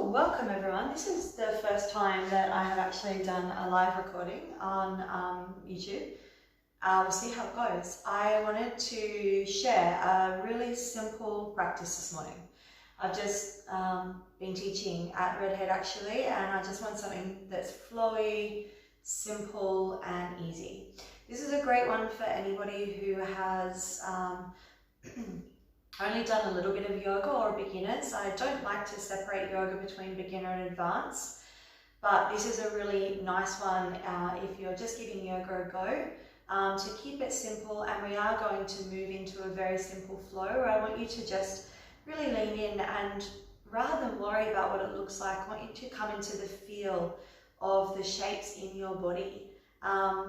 Welcome everyone. This is the first time that I have actually done a live recording on YouTube. We'll see how it goes. I wanted to share a really simple practice this morning. I've just been teaching at Redhead actually, and I just want something that's flowy, simple and easy. This is a great one for anybody who has only done a little bit of yoga or beginners. I don't like to separate yoga between beginner and advanced, but this is a really nice one if you're just giving yoga a go, to keep it simple. And we are going to move into a very simple flow where I want you to just really lean in, and rather than worry about what it looks like, I want you to come into the feel of the shapes in your body.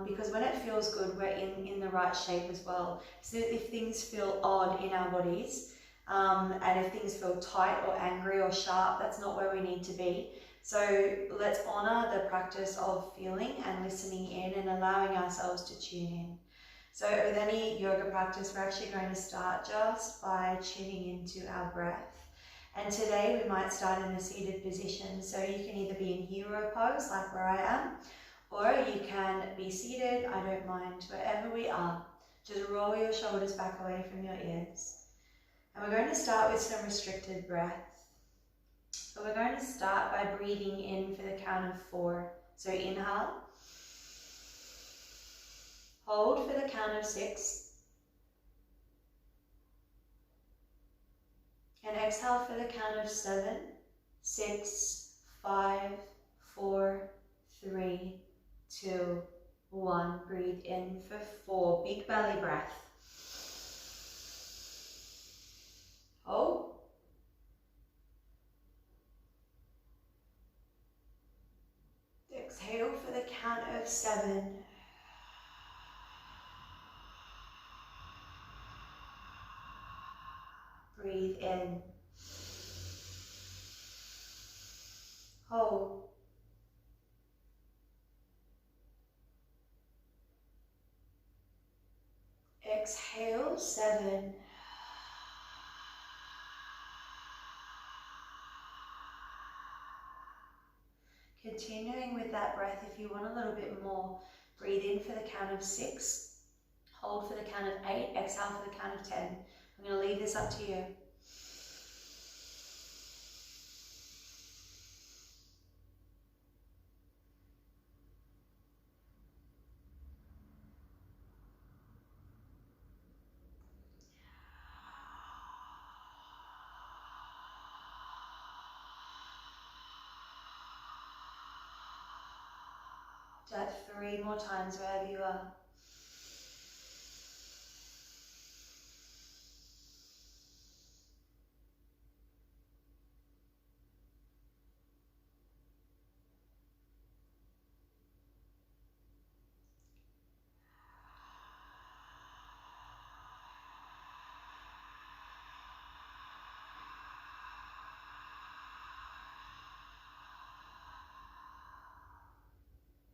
Because when it feels good, we're in the right shape as well. So if things feel odd in our bodies, and if things feel tight or angry or sharp, that's not where we need to be. So let's honor the practice of feeling and listening in and allowing ourselves to tune in. So with any yoga practice, we're actually going to start just by tuning into our breath. And today we might start in a seated position. So you can either be in hero pose, like where I am, or you can be seated, I don't mind, wherever we are. Just roll your shoulders back away from your ears. And we're going to start with some restricted breath. So we're going to start by breathing in for the count of 4. So inhale. Hold for the count of 6. And exhale for the count of 7, 6, 5, 4, 3, 2, 1. Breathe in for 4. Big belly breath. Hold. Exhale for the count of 7. Breathe in. Hold. Exhale, 7. Continuing with that breath, if you want a little bit more, breathe in for the count of 6. Hold for the count of 8. Exhale for the count of 10. I'm going to leave this up to you. Do that 3 more times wherever you are.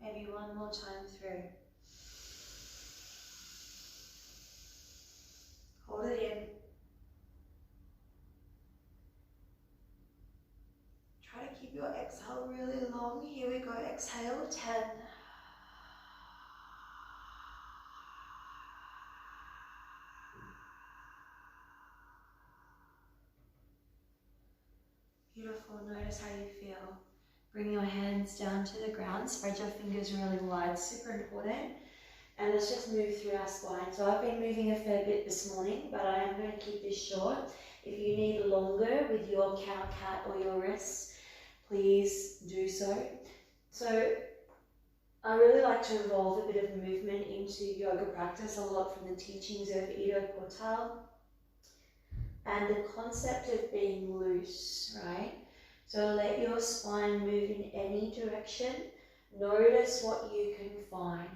Maybe 1 more time through. Hold it in. Try to keep your exhale really long. Here we go. Exhale, 10. Beautiful. Notice how you feel. Bring your hands down to the ground. Spread your fingers really wide. Super important. And let's just move through our spine. So I've been moving a fair bit this morning, but I am going to keep this short. If you need longer with your cow-cat or your wrists, please do so. So I really like to involve a bit of movement into yoga practice, a lot from the teachings of Ido Portal. And the concept of being loose, right? So let your spine move in any direction. Notice what you can find.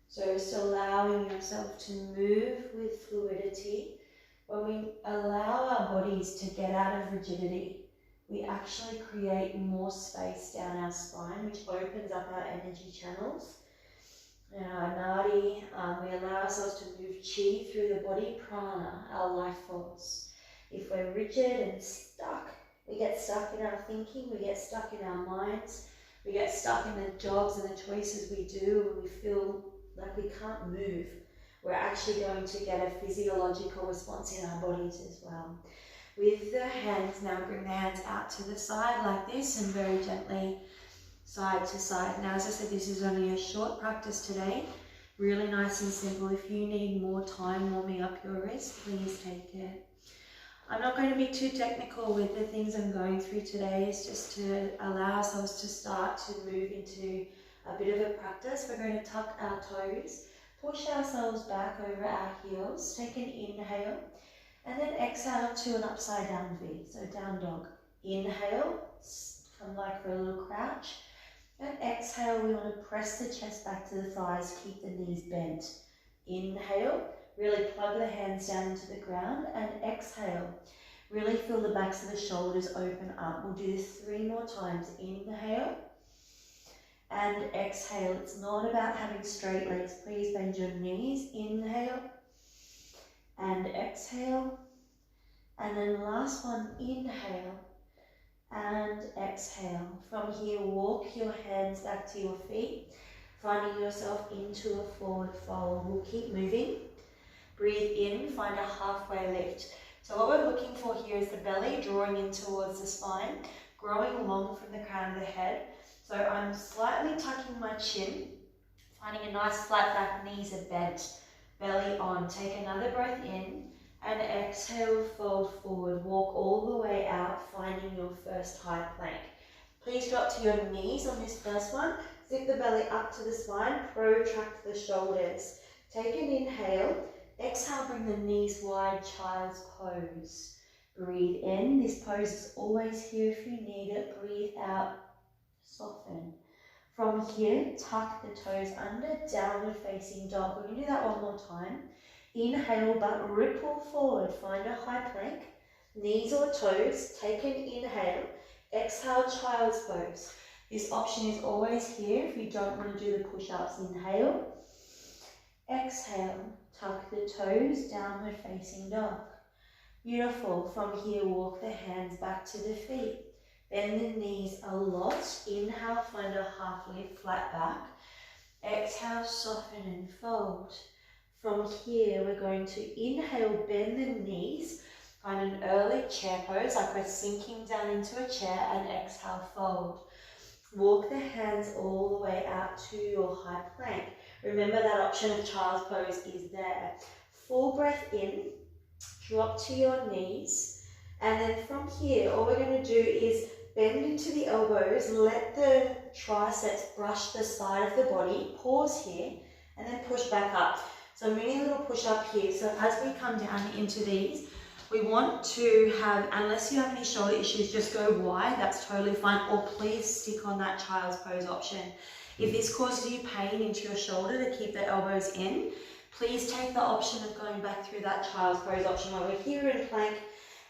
So just allowing yourself to move with fluidity. When we allow our bodies to get out of rigidity, we actually create more space down our spine, which opens up our energy channels. And our nadi, we allow ourselves to move chi through the body, prana, our life force. If we're rigid and stuck, We get stuck in our thinking, we get stuck in our minds, we get stuck in the jobs and the choices we do when we feel like we can't move. We're actually going to get a physiological response in our bodies as well. With the hands, now bring the hands out to the side like this and very gently side to side. Now, as I said, this is only a short practice today. Really nice and simple. If you need more time warming up your wrist, please take it. I'm not going to be too technical with the things I'm going through today. It's just to allow ourselves to start to move into a bit of a practice. We're going to tuck our toes, push ourselves back over our heels, take an inhale, and then exhale to an upside down V, so down dog. Inhale, come like for a little crouch, and exhale, we want to press the chest back to the thighs, keep the knees bent. Inhale, really plug the hands down into the ground, and exhale. Really feel the backs of the shoulders open up. We'll do this 3 more times. Inhale and exhale. It's not about having straight legs. Please bend your knees. Inhale and exhale. And then last one, inhale and exhale. From here, walk your hands back to your feet, finding yourself into a forward fold. We'll keep moving. Breathe in, find a halfway lift. So what we're looking for here is the belly drawing in towards the spine, growing long from the crown of the head. So I'm slightly tucking my chin, finding a nice flat back, knees are bent, belly on. Take another breath in and exhale, fold forward. Walk all the way out, finding your first high plank. Please drop to your knees on this first one. Zip the belly up to the spine, protract the shoulders. Take an inhale. Exhale, bring the knees wide, child's pose. Breathe in. This pose is always here if you need it. Breathe out, soften. From here, tuck the toes under, downward facing dog. We're going to do that one more time. Inhale, but ripple forward. Find a high plank. Knees or toes. Take an inhale. Exhale, child's pose. This option is always here if you don't want to do the push-ups. Inhale. Exhale. Tuck the toes, downward facing dog. Beautiful. From here, walk the hands back to the feet. Bend the knees a lot. Inhale, find a half lift, flat back. Exhale, soften and fold. From here, we're going to inhale, bend the knees. Find an early chair pose, like we're sinking down into a chair, and exhale, fold. Walk the hands all the way out to your high plank. Remember that option of child's pose is there. Full breath in, drop to your knees, and then from here, all we're going to do is bend into the elbows, let the triceps brush the side of the body, pause here, and then push back up. So mini little push up here. So as we come down into these, we want to have, unless you have any shoulder issues, just go wide, that's totally fine, or please stick on that child's pose option. If this causes you pain into your shoulder to keep the elbows in, please take the option of going back through that child's pose option where we're here in plank,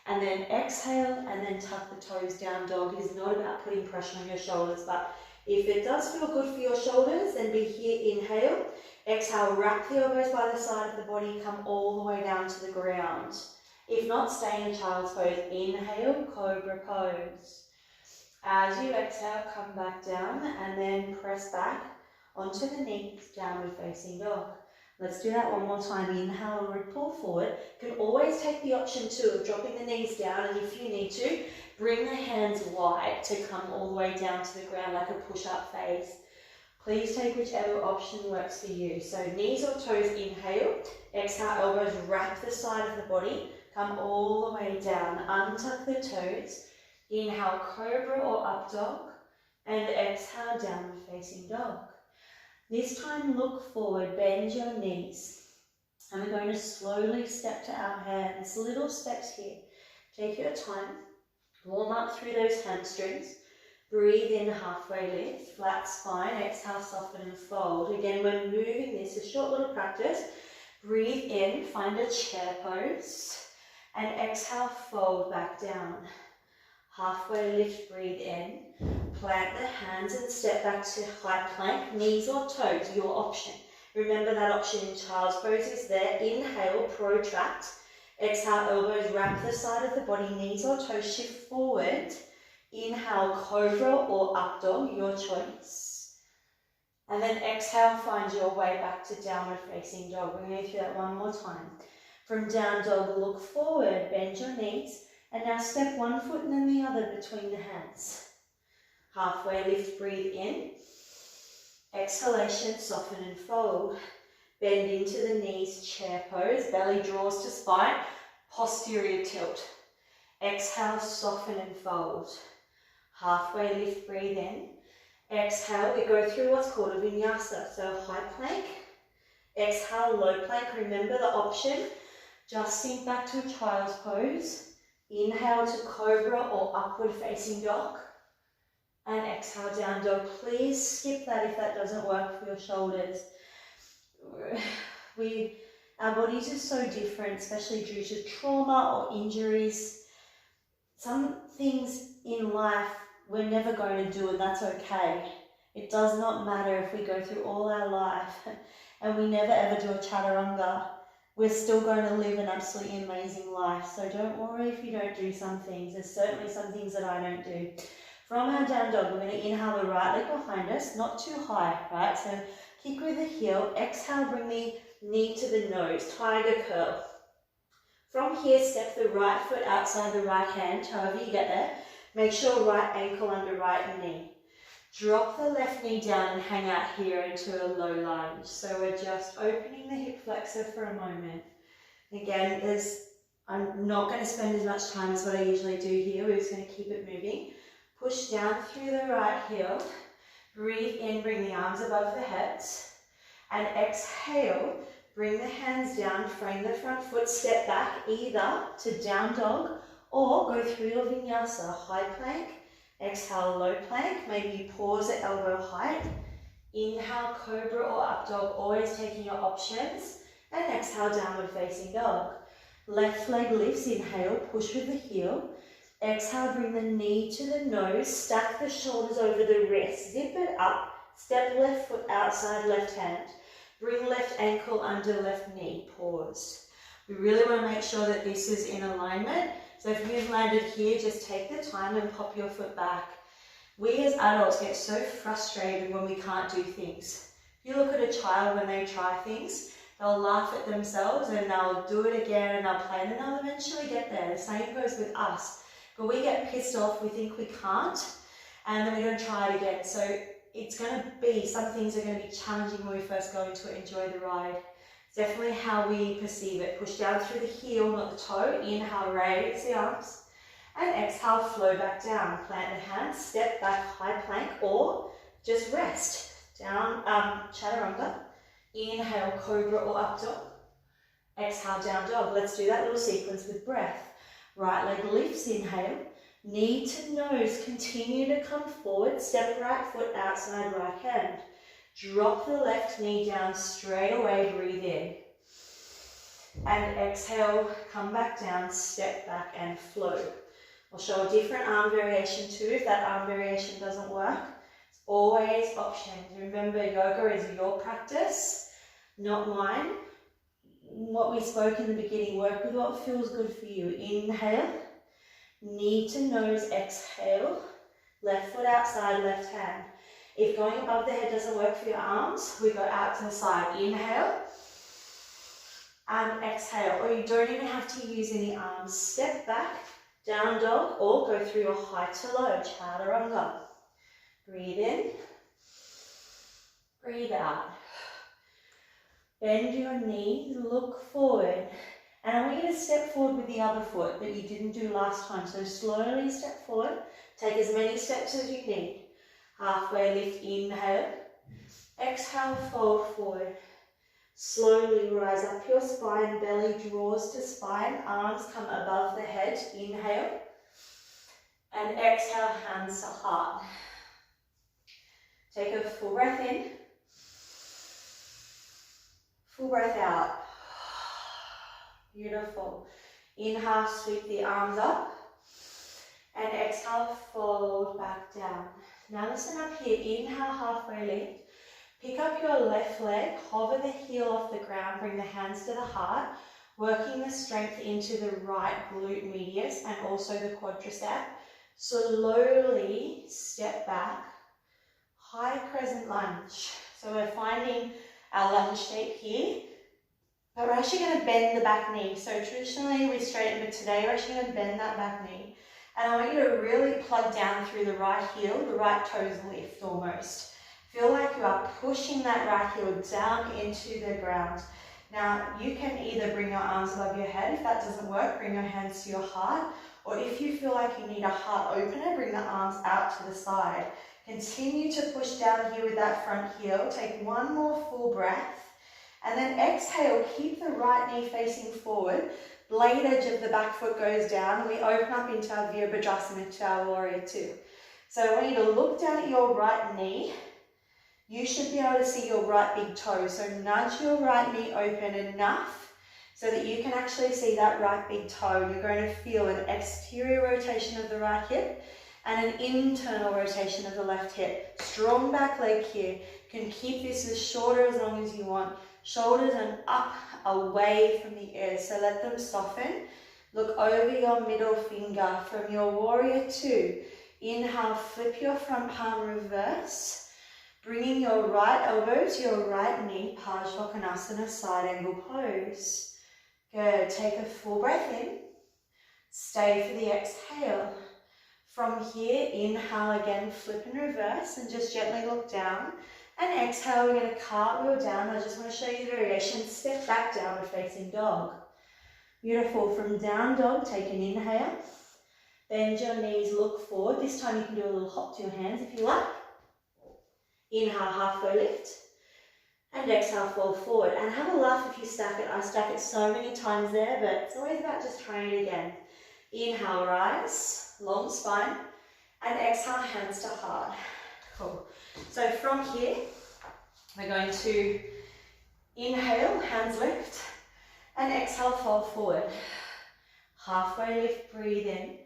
and then exhale, and then tuck the toes down dog. It is not about putting pressure on your shoulders, but if it does feel good for your shoulders, then be here, inhale, exhale, wrap the elbows by the side of the body, come all the way down to the ground. If not, stay in child's pose. Inhale, cobra pose. As you exhale, come back down and then press back onto the knees, downward facing dog. Let's do that one more time. Inhale, ripple forward. You can always take the option too of dropping the knees down, and if you need to, bring the hands wide to come all the way down to the ground like a push-up phase. Please take whichever option works for you. So knees or toes, inhale. Exhale, elbows wrap the side of the body. Come all the way down, untuck the toes. Inhale, cobra or up dog, and exhale, downward facing dog. This time, look forward, bend your knees, and we're going to slowly step to our hands, little steps here. Take your time, warm up through those hamstrings, breathe in, halfway lift, flat spine, exhale, soften and fold. Again, we're moving this, a short little practice. Breathe in, find a chair pose, and exhale, fold back down. Halfway lift, breathe in, plant the hands and step back to high plank, knees or toes, your option. Remember that option in child's pose is there. Inhale, protract, Exhale, elbows wrap the side of the body, knees or toes shift forward. Inhale, cobra or up dog, your choice. And then exhale, find your way back to downward facing dog. We're going to go through that one more time. From down dog, look forward, bend your knees, and now step one foot and then the other between the hands. Halfway lift, breathe in. Exhalation, soften and fold. Bend into the knees, chair pose, belly draws to spine, posterior tilt. Exhale, soften and fold. Halfway lift, breathe in. Exhale, we go through what's called a vinyasa, so high plank. Exhale, low plank. Remember the option, just sink back to a child's pose. Inhale to cobra or upward facing dog. And exhale, down dog. Please skip that if that doesn't work for your shoulders. Our bodies are so different, especially due to trauma or injuries. Some things in life we're never going to do, and that's okay. It does not matter if we go through all our life and we never ever do a chaturanga. We're still going to live an absolutely amazing life. So don't worry if you don't do some things. There's certainly some things that I don't do. From our down dog, we're going to inhale the right leg behind us, not too high, right? So kick with the heel, exhale, bring the knee to the nose, tiger curl. From here, step the right foot outside the right hand, however you get there. Make sure right ankle under right knee. Drop the left knee down and hang out here into a low lunge. So we're just opening the hip flexor for a moment. Again, I'm not going to spend as much time as what I usually do here. We're just going to keep it moving. Push down through the right heel. Breathe in, bring the arms above the heads. And exhale, bring the hands down, frame the front foot, step back either to down dog or go through your vinyasa, high plank. Exhale, low plank. Maybe you pause at elbow height. Inhale, cobra or up dog, always taking your options. And exhale, downward facing dog. Left leg lifts, inhale, push with the heel. Exhale, bring the knee to the nose, stack the shoulders over the wrist, zip it up, step left foot outside left hand. Bring left ankle under left knee, pause. We really want to make sure that this is in alignment. So if you've landed here, just take the time and pop your foot back. We as adults get so frustrated when we can't do things. If you look at a child when they try things, they'll laugh at themselves and they'll do it again and they'll play and then they'll eventually get there. The same goes with us. But we get pissed off, we think we can't, and then we don't try it again. So it's going to be, some things are going to be challenging when we first go into it, enjoy the ride. It's definitely how we perceive it. Push down through the heel, not the toe. Inhale, raise the arms. And exhale, flow back down. Plant the hands, step back, high plank, or just rest. Down, chaturanga. Inhale, cobra or up dog. Exhale, down dog. Let's do that little sequence with breath. Right leg lifts, inhale. Knee to nose, continue to come forward. Step right foot outside right hand. Drop the left knee down straight away, breathe in. And exhale, come back down, step back and flow. I'll show a different arm variation too. If that arm variation doesn't work, it's always options. Remember, yoga is your practice, not mine. What we spoke in the beginning, work with what feels good for you. Inhale, knee to nose, exhale, left foot outside, left hand. If going above the head doesn't work for your arms, we go out to the side. Inhale and exhale, or you don't even have to use any arms. Step back, down dog, or go through your high to low, chaturanga. Breathe in, breathe out. Bend your knees, look forward. And I want you to step forward with the other foot that you didn't do last time. So slowly step forward. Take as many steps as you need. Halfway lift, inhale. Exhale, fold forward. Slowly rise up your spine, belly draws to spine, arms come above the head. Inhale. And exhale, hands to heart. Take a full breath in. Full breath out. Beautiful. Inhale, sweep the arms up. And exhale, fold back down. Now listen up here. Inhale, halfway lift. Pick up your left leg, hover the heel off the ground, bring the hands to the heart. working the strength into the right glute medius and also the quadricep. Slowly step back, high crescent lunge. So we're finding our lunge shape here, but we're actually going to bend the back knee. So traditionally we straighten, but today we're actually going to bend that back knee. And I want you to really plug down through the right heel, the right toes lift almost. Feel like you are pushing that right heel down into the ground. Now you can either bring your arms above your head. If that doesn't work, bring your hands to your heart. Or if you feel like you need a heart opener, bring the arms out to the side. Continue to push down here with that front heel. Take one more full breath. And then exhale, keep the right knee facing forward. Blade edge of the back foot goes down. We open up into our Virabhadrasana, to our warrior two. So I want you to look down at your right knee. You should be able to see your right big toe. So nudge your right knee open enough so that you can actually see that right big toe. You're going to feel an exterior rotation of the right hip and an internal rotation of the left hip. Strong back leg here. You can keep this as shorter as long as you want. Shoulders and up, away from the ears. So let them soften. Look over your middle finger from your warrior two. Inhale, flip your front palm reverse. Bringing your right elbow to your right knee, Parsvakonasana, side angle pose. Good, take a full breath in. Stay for the exhale. From here, inhale again, flip and reverse, and just gently look down. And exhale, we're going to cartwheel down. I just want to show you the variation. Step back, downward facing dog. Beautiful. From down dog, take an inhale. Bend your knees, look forward. This time you can do a little hop to your hands if you like. Inhale, halfway lift. And exhale, fall forward. And have a laugh if you stack it. I stack it so many times there, but it's always about just trying it again. Inhale, rise, long spine. And exhale, hands to heart. Cool. So from here, we're going to inhale, hands lift. And exhale, fall forward. Halfway lift, breathe in.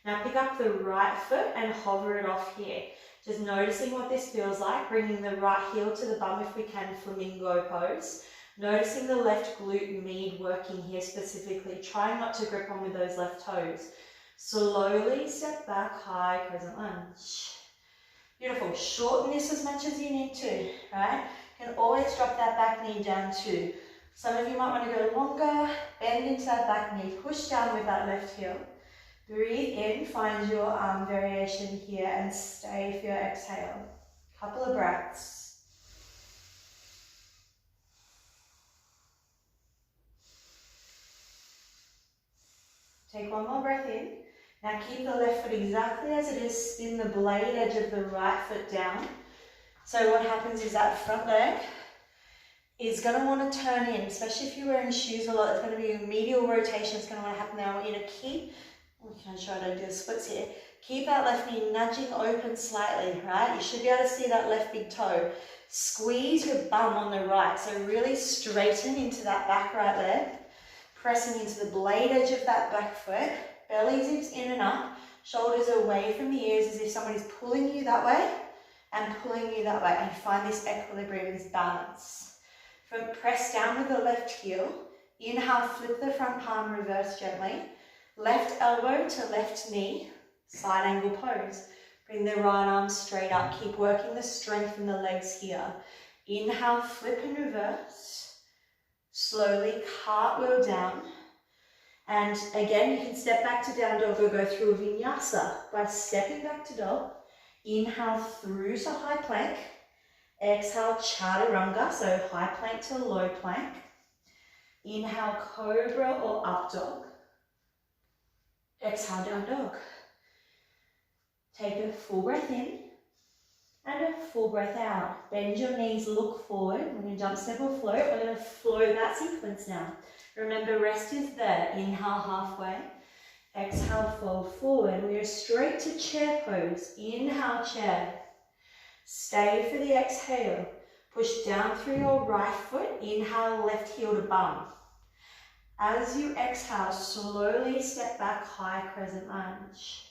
Now pick up the right foot and hover it off here. Just noticing what this feels like, bringing the right heel to the bum if we can, flamingo pose. Noticing the left glute med working here specifically, trying not to grip on with those left toes. Slowly step back, high crescent lunge. Beautiful, shorten this as much as you need to, right? You can always drop that back knee down too. Some of you might want to go longer, bend into that back knee, push down with that left heel. Breathe in, find your arm variation here and stay for your exhale. Couple of breaths. Take one more breath in. Now keep the left foot exactly as it is. Spin the blade edge of the right foot down. So what happens is that front leg is going to want to turn in, especially if you're wearing shoes a lot. It's going to be a medial rotation. It's going to want to happen there. I want you to keep, we can try to do the splits here. Keep that left knee nudging open slightly, right? You should be able to see that left big toe. Squeeze your bum on the right. So really straighten into that back right leg. Pressing into the blade edge of that back foot. Belly zips in and up. Shoulders away from the ears as if somebody's pulling you that way and pulling you that way. And find this equilibrium, this balance. From press down with the left heel. Inhale, flip the front palm, reverse gently. Left elbow to left knee, side angle pose. Bring the right arm straight up. Keep working the strength in the legs here. Inhale, flip and reverse. Slowly cartwheel down. And again, you can step back to down dog or go through a vinyasa by stepping back to dog. Inhale through to high plank. Exhale, chaturanga, so high plank to low plank. Inhale, cobra or up dog. Exhale, down dog. Take a full breath in and a full breath out. Bend your knees, look forward. We're going to jump, step or float. We're going to flow that sequence now. Remember, rest is there. Inhale, halfway. Exhale, fold forward. We are straight to chair pose. Inhale, chair. Stay for the exhale. Push down through your right foot. Inhale, left heel to bum. As you exhale, slowly step back, high crescent lunge.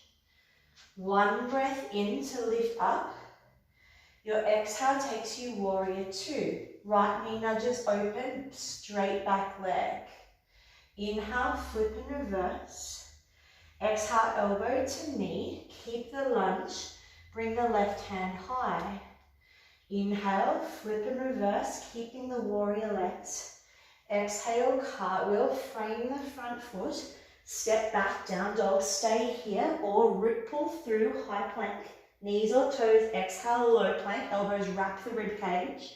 One breath in to lift up. Your exhale takes you warrior two. Right knee nudges open, straight back leg. Inhale, flip and reverse. Exhale, elbow to knee. Keep the lunge. Bring the left hand high. Inhale, flip and reverse, keeping the warrior legs. Exhale, cartwheel, frame the front foot. Step back, down dog, stay here, or ripple through high plank. Knees or toes, exhale, low plank, elbows wrap the rib cage.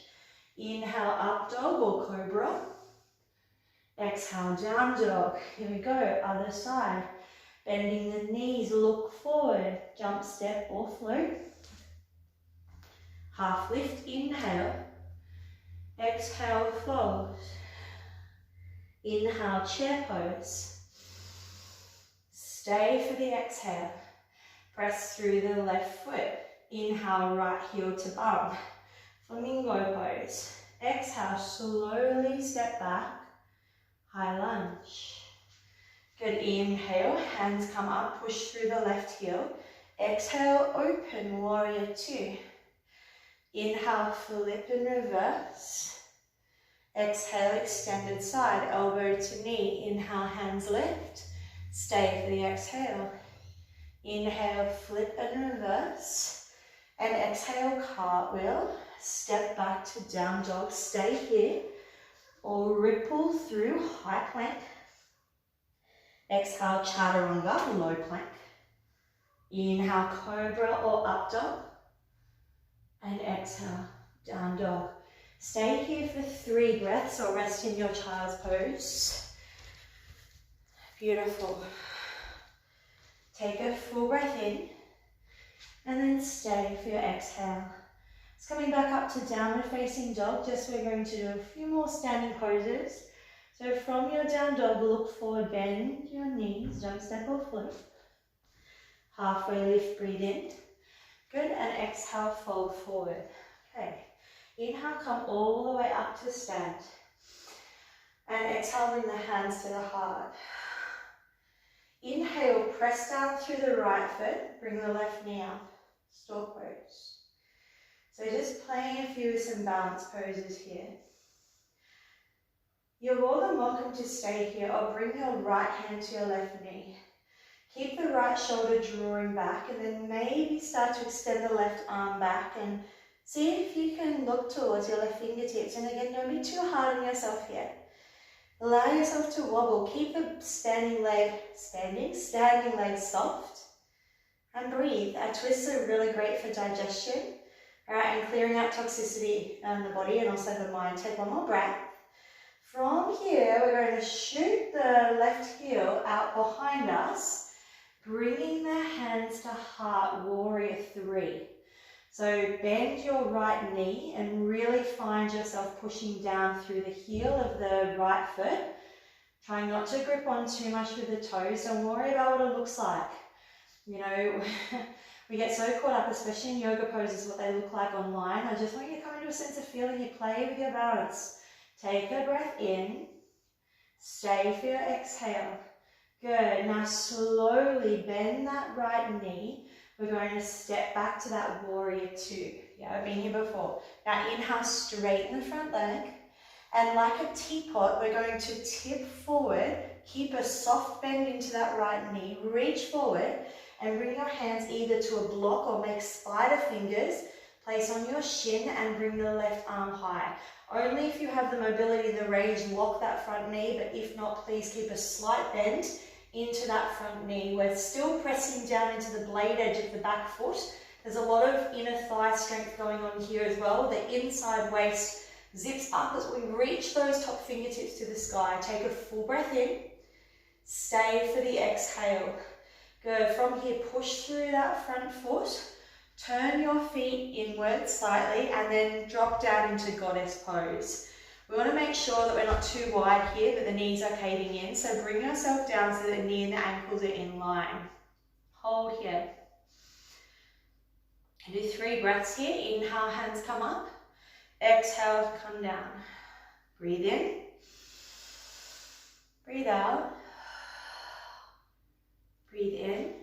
Inhale, up dog or cobra. Exhale, down dog. Here we go, other side. Bending the knees, look forward, jump, step or float. Half lift, inhale. Exhale, fold. Inhale, chair pose. Stay for the exhale. Press through the left foot. Inhale, right heel to bum. Flamingo pose. Exhale, slowly step back. High lunge. Good, inhale, hands come up, push through the left heel. Exhale, open, warrior two. Inhale, flip and reverse. Exhale, extended side, elbow to knee. Inhale, hands lift. Stay for the exhale. Inhale, flip and reverse. And exhale, cartwheel. Step back to down dog, stay here. Or ripple through high plank. Exhale, chaturanga, low plank. Inhale, cobra or up dog. And exhale, down dog. Stay here for 3 breaths or rest in your child's pose. Beautiful. Take a full breath in and then stay for your exhale. It's coming back up to downward facing dog. Just we're going to do a few more standing poses. So from your down dog, look forward, bend your knees, jump, step or float. Halfway lift, breathe in. Good, and exhale, fold forward. Okay, inhale, come all the way up to stand. And exhale, bring the hands to the heart. Inhale, press down through the right foot, bring the left knee up, stork pose. So just playing a few of some balance poses here. You're more than welcome to stay here or bring your right hand to your left knee. Keep the right shoulder drawing back and then maybe start to extend the left arm back and see if you can look towards your left fingertips. And again, don't be too hard on yourself here. Allow yourself to wobble. Keep the standing leg soft and breathe. Our twists are really great for digestion, all right, and clearing out toxicity in the body and also the mind. Take one more breath. From here, we're going to shoot the left heel out behind us, bringing the hands to heart, warrior three. So bend your right knee and really find yourself pushing down through the heel of the right foot. Trying not to grip on too much with the toes. Don't worry about what it looks like. You know, we get so caught up, especially in yoga poses, what they look like online. I just want you to come into a sense of feeling. You play with your balance. Take a breath in. Stay for your exhale. Good. Now slowly bend that right knee. We're going to step back to that warrior two. Yeah, I've been here before. Now inhale, straighten the front leg. And like a teapot, we're going to tip forward. Keep a soft bend into that right knee. Reach forward and bring your hands either to a block or make spider fingers. Place on your shin and bring the left arm high. Only if you have the mobility and the range, lock that front knee. But if not, please keep a slight bend into that front knee. We're still pressing down into the blade edge of the back foot. There's a lot of inner thigh strength going on here as well. The inside waist zips up as we reach those top fingertips to the sky. Take a full breath in. Stay for the exhale. Good. From here, push through that front foot. Turn your feet inward slightly and then drop down into goddess pose. We want to make sure that we're not too wide here, but the knees are caving in. So bring yourself down so that the knee and the ankles are in line. Hold here. And do 3 breaths here. Inhale, hands come up. Exhale, come down. Breathe in. Breathe out. Breathe in.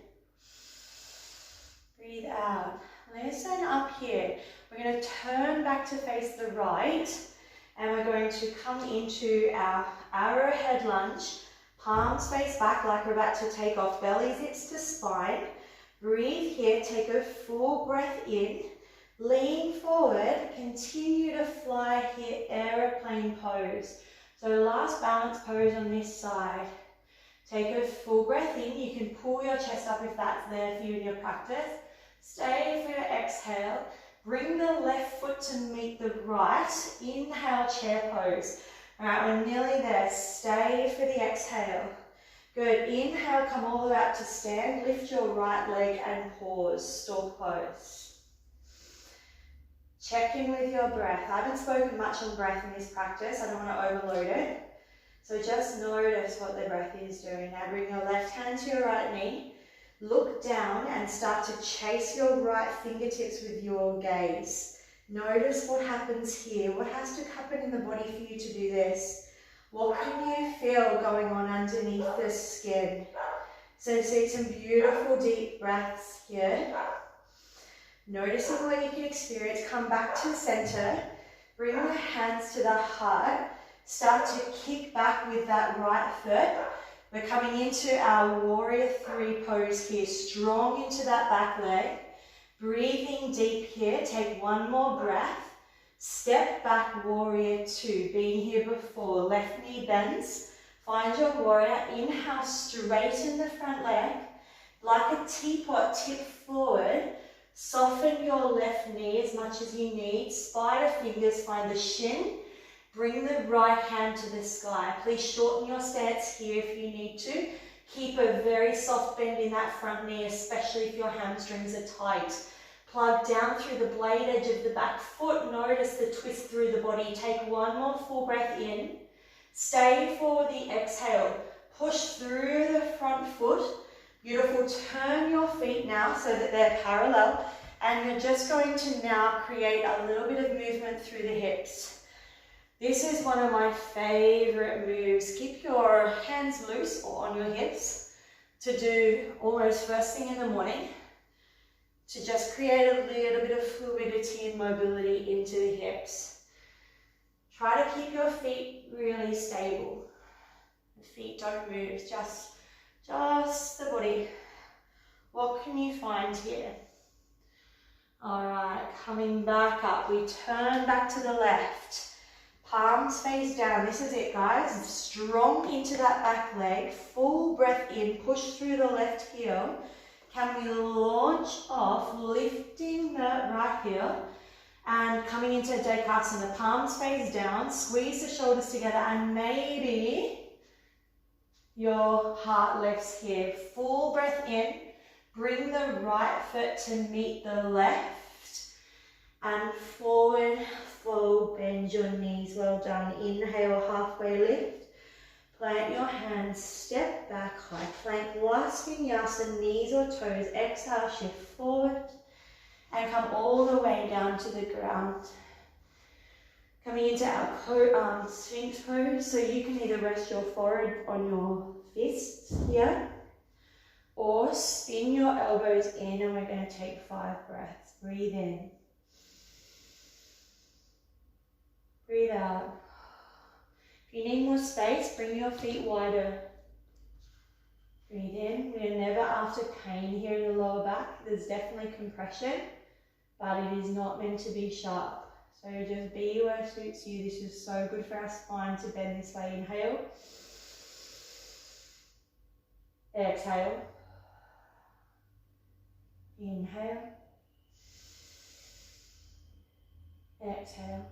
Breathe out. Listen up here. We're going to turn back to face the right. And we're going to come into our arrowhead lunge, Palms face back like we're about to take off. Belly zips to spine. Breathe here. Take a full breath in. Lean forward. Continue to fly here. Aeroplane pose. So last balance pose on this side. Take a full breath in. You can pull your chest up if that's there for you in your practice. Stay for your exhale. Bring the left foot to meet the right. Inhale, chair pose. All right, we're nearly there. Stay for the exhale. Good. Inhale, come all the way up to stand. Lift your right leg and pause. Stork pose. Check in with your breath. I haven't spoken much on breath in this practice. I don't want to overload it. So just notice what the breath is doing. Now bring your left hand to your right knee. Look down and start to chase your right fingertips with your gaze. Notice what happens here. What has to happen in the body for you to do this? What can you feel going on underneath the skin? So see some beautiful deep breaths here. Noticing what you can experience. Come back to the center. Bring the hands to the heart. Start to kick back with that right foot. We're coming into our warrior 3 pose here. Strong into that back leg. Breathing deep here. Take one more breath. Step back, warrior 2. Been here before. Left knee bends. Find your warrior. Inhale, straighten the front leg. Like a teapot, tip forward. Soften your left knee as much as you need. Spider fingers, find the shin. Bring the right hand to the sky. Please shorten your stance here if you need to. Keep a very soft bend in that front knee, especially if your hamstrings are tight. Plug down through the blade edge of the back foot. Notice the twist through the body. Take one more full breath in. Stay for the exhale. Push through the front foot. Beautiful. Turn your feet now so that they're parallel. And you're just going to now create a little bit of movement through the hips. This is one of my favorite moves. Keep your hands loose or on your hips to do almost first thing in the morning to just create a little bit of fluidity and mobility into the hips. Try to keep your feet really stable. The feet don't move, just the body. What can you find here? All right, coming back up. We turn back to the left. Palms face down. This is it, guys. Strong into that back leg. Full breath in. Push through the left heel. Can we launch off, lifting the right heel and coming into Dekasana. Palms face down. Squeeze the shoulders together and maybe your heart lifts here. Full breath in. Bring the right foot to meet the left. And forward fold, bend your knees, well done. Inhale, halfway lift. Plant your hands, step back, high plank, last vinyasa, knees or toes. Exhale, shift forward and come all the way down to the ground. Coming into our Sphinx pose, so you can either rest your forehead on your fists here or spin your elbows in, and we're going to take 5 breaths. Breathe in. Breathe out. If you need more space, bring your feet wider. Breathe in. We're never after pain here in the lower back. There's definitely compression, but it is not meant to be sharp. So just be where it suits you. This is so good for our spine to bend this way. Inhale. Exhale. Inhale. Exhale.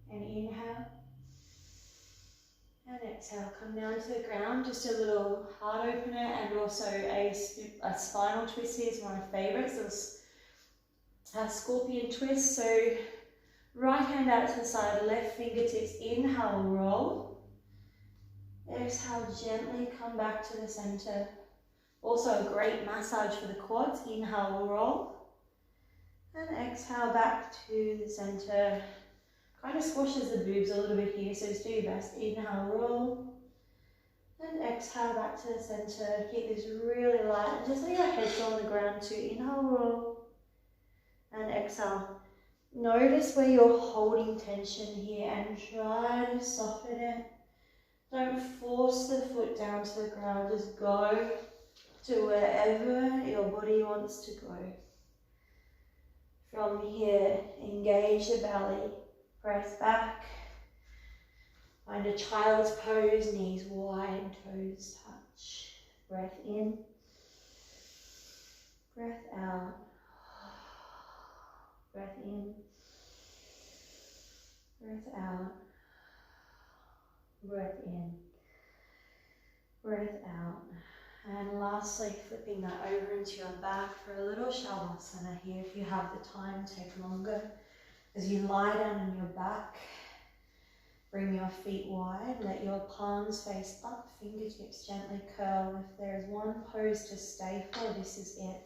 And inhale. And exhale. Come down to the ground. Just a little heart opener and also a spinal twist here is one of my favourites. A scorpion twist. So right hand out to the side, left fingertips. Inhale, roll. Exhale, gently come back to the center. Also a great massage for the quads. Inhale, roll. And exhale back to the center. Kind of squashes the boobs a little bit here, so just do your best. Inhale, roll. And exhale back to the center. Keep this really light. And just let your head go on the ground too. Inhale, roll. And exhale. Notice where you're holding tension here and try to soften it. Don't force the foot down to the ground, just go to wherever your body wants to go. From here, engage the belly, press back, find a child's pose, knees wide, toes touch. Breath in, breath out, breath in, breath out, breath in, breath out. And lastly, flipping that over into your back for a little Shavasana here. If you have the time, take longer. As you lie down on your back, bring your feet wide, let your palms face up, fingertips gently curl. If there's one pose to stay for, this is it.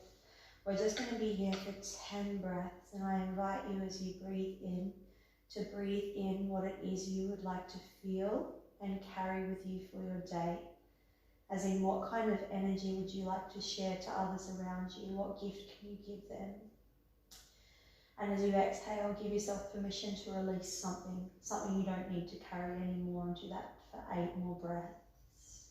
We're just going to be here for 10 breaths, and I invite you as you breathe in to breathe in what it is you would like to feel and carry with you for your day. As in, what kind of energy would you like to share to others around you? What gift can you give them? And as you exhale, give yourself permission to release something you don't need to carry anymore, and do that for 8 more breaths.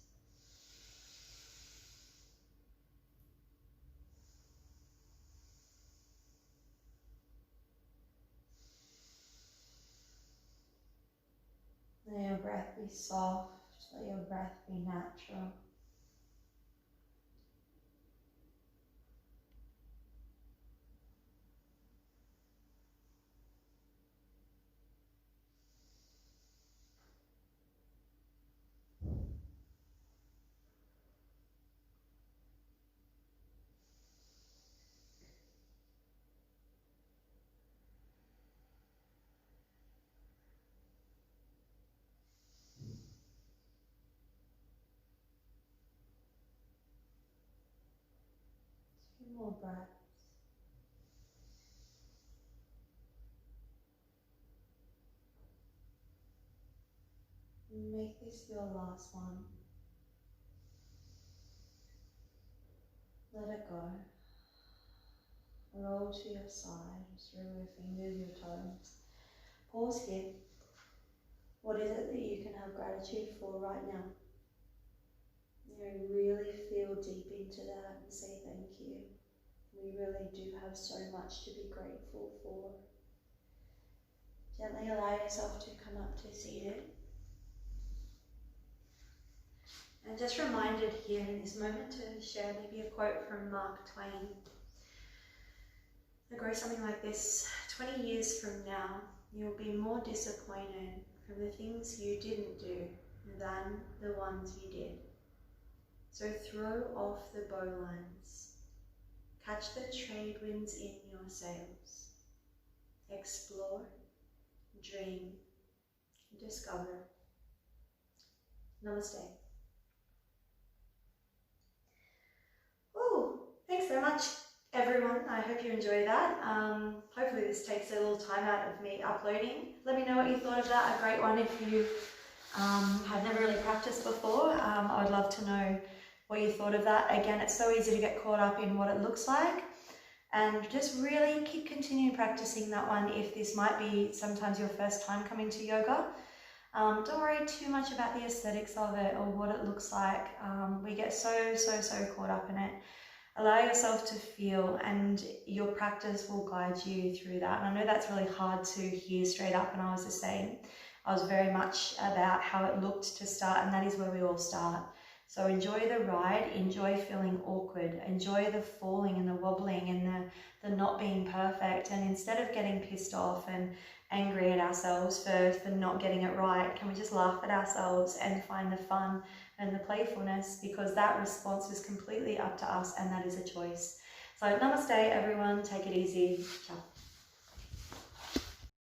Let your breath be soft, let your breath be natural. More breaths. Make this your last one. Let it go. Roll to your side, just through your fingers, your toes. Pause here. What is it that you can have gratitude for right now? Really feel deep into that and say thank you. We really do have so much to be grateful for. Gently allow yourself to come up to seated. And just reminded here in this moment to share maybe a quote from Mark Twain. It goes something like this: 20 years from now, you'll be more disappointed from the things you didn't do than the ones you did. So throw off the bowlines. Catch the trade winds in your sails. Explore, dream, discover. Namaste. Oh, thanks so much, everyone. I hope you enjoy that. Hopefully this takes a little time out of me uploading. Let me know what you thought of that. A great one if you have never really practiced before. I would love to know what you thought of that. Again, it's so easy to get caught up in what it looks like, and just really keep continuing practicing that one if this might be sometimes your first time coming to yoga. Don't worry too much about the aesthetics of it or what it looks like. We get so caught up in it. Allow yourself to feel, and your practice will guide you through that. And I know that's really hard to hear straight up, and I was the same. I was very much about how it looked to start, and that is where we all start. So enjoy the ride, enjoy feeling awkward, enjoy the falling and the wobbling and the not being perfect. And instead of getting pissed off and angry at ourselves for not getting it right, can we just laugh at ourselves and find the fun and the playfulness, because that response is completely up to us, and that is a choice. So namaste everyone, take it easy, ciao.